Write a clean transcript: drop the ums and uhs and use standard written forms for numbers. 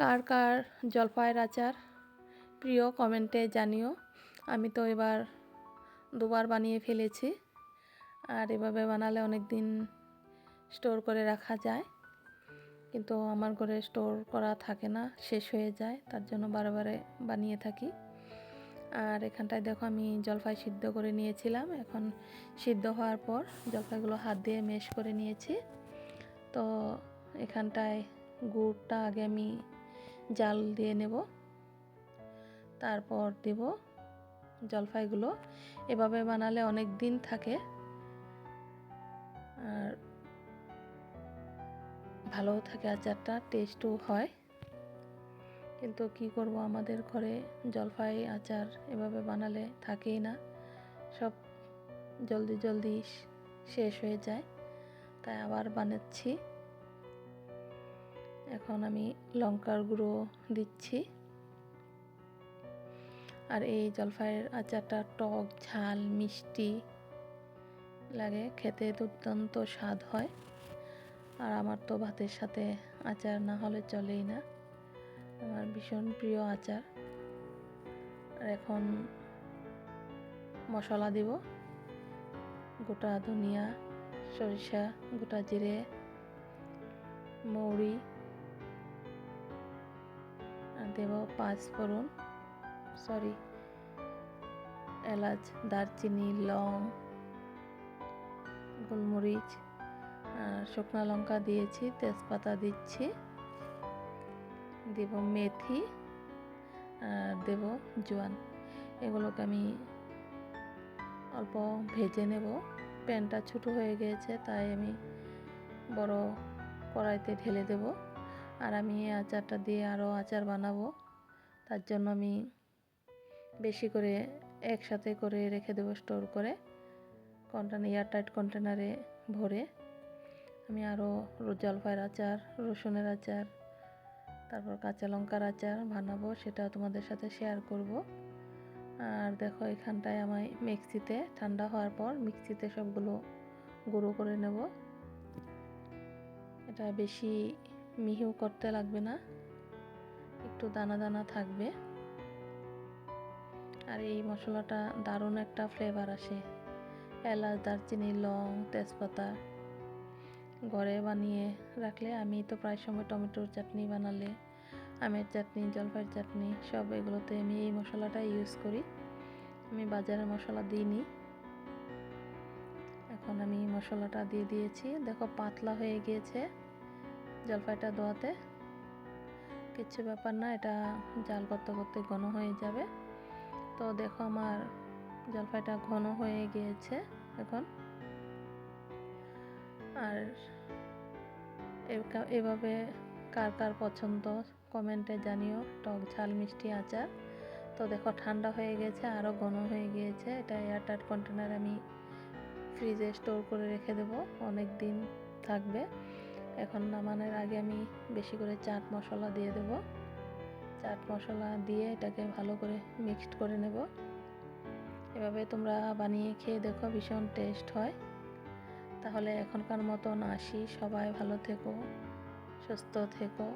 কার কার জলপাইয়ের আচার প্রিয় কমেন্টে জানিও। আমি তো এবার দুবার বানিয়ে ফেলেছি, আর এভাবে বানালে অনেক দিন স্টোর করে রাখা যায়, কিন্তু আমার ঘরে স্টোর করা থাকে না, শেষ হয়ে যায়, তার জন্য বারে বানিয়ে থাকি। আর এখানটায় দেখো আমি জলপাই সিদ্ধ করে নিয়েছিলাম। এখন সিদ্ধ হওয়ার পর জলপাইগুলো হাত দিয়ে ম্যাশ করে নিয়েছি। তো এখানটায় গুড়টা আগে আমি জাল দিয়ে নেব, তারপর দেব জলপাইগুলো। এভাবে বানালে অনেক দিন থাকে আর ভালোও থাকে, আচারটা টেস্টও হয়। কিন্তু কি করব, আমাদের ঘরে জলপাই আচার এভাবে বানালে থাকেই না, সব জলদি শেষ হয়ে যায়, তাই আবার বানাচ্ছি। এখন আমি লঙ্কার গুঁড়ো দিচ্ছি। আর এই জলপাইয়ের আচারটা টক ঝাল মিষ্টি লাগে, খেতে দুর্দান্ত স্বাদ হয়। আর আমার তো ভাতের সাথে আচার না হলে চলেই না, আমার ভীষণ প্রিয় আচার। আর এখন মশলা দিব, গোটা ধনিয়া, সরিষা, গোটা জিরে, মৌরি, আর দেব পাঁচফোড়ন, এলাচ, দারচিনি, লং, গোলমরিচ, আর শুকনো লঙ্কা দিয়েছি, তেজপাতা দিচ্ছি, দেব মেথি, আর দেব জোয়ান। এগুলোকে আমি অল্প ভেজে নেব। প্যানটা ছোটো হয়ে গিয়েছে, তাই আমি বড় কড়াইতে ঢেলে দেব। আর আমি এই আচারটা দিয়ে আরও আচার বানাবো, তার জন্য আমি বেশি করে একসাথে করে রেখে দেবো, স্টোর করে এয়ারটাইট কন্টেনারে ভরে। আমি আরও জলপাইয়ের আচার, রসুনের আচার, তারপর কাঁচা লঙ্কার আচার বানাবো, সেটা তোমাদের সাথে শেয়ার করব। আর দেখো এখানটায় আমি মিক্সিতে, ঠান্ডা হওয়ার পর মিক্সিতে সবগুলো গুঁড়ো করে নেব। এটা বেশি মিহিও করতে লাগবে না, একটু দানা দানা থাকবে। আর এই মশলাটা দারুণ একটা ফ্লেভার আসে। এলাচ, দারচিনি, লং, তেজপাতা ঘরে বানিয়ে রাখলে, আমি তো প্রায় সময় টমেটোর চাটনি বানালে, আমের চাটনি, জলপাইয়ের চাটনি, সব এগুলোতে আমি এই মশলাটা ইউজ করি। আমি বাজারের মশলা দিইনি। এখন আমি মশলাটা দিয়ে দিয়েছি। দেখো পাতলা হয়ে গিয়েছে জলপাইটা দোয়াতে, কিছু ব্যাপার না, এটা জাল করতে করতে ঘন হয়ে যাবে। তো দেখো আমার জলপাইটা ঘন হয়ে গিয়েছে এখন। আর এভাবে কার কার পছন্দ কমেন্টে জানিও, টক ঝাল মিষ্টি আচার। তো দেখো ঠান্ডা হয়ে গেছে, আরও ঘন হয়ে গিয়েছে। এটা এয়ারটাইট কন্টেনারে আমি ফ্রিজে স্টোর করে রেখে দেব, অনেক দিন থাকবে। এখন নামানোর আগে আমি বেশি করে চাট মশলা দিয়ে দেব। চাট মশলা দিয়ে এটাকে ভালো করে মিক্সড করে নেব। এভাবে তোমরা বানিয়ে খেয়ে দেখো, ভীষণ টেস্ট হয়। তাহলে এখনকার মতন আসি, সবাই ভালো থেকো, সুস্থ থেকো।